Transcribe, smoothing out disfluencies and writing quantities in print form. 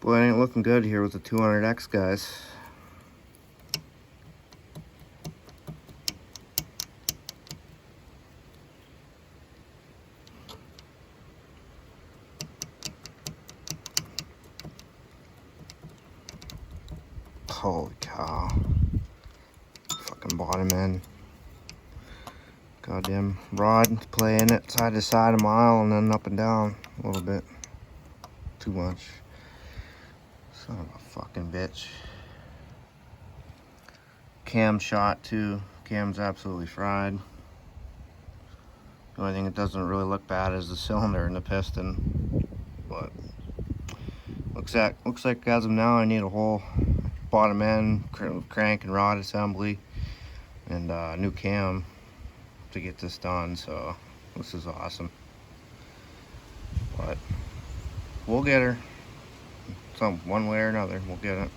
Boy, it ain't looking good here with the 200X, guys. Holy cow. Fucking bottom end. Goddamn rod playing it side to side a mile and then up and down a little bit. Too much. Son of a fucking bitch. Cam shot too. Cam's absolutely fried. The only thing that doesn't really look bad is the cylinder and the piston. But looks like as of now I need a whole bottom end, crank and rod assembly, and a new cam to get this done. So this is awesome. But we'll get her. One way or another, we'll get it.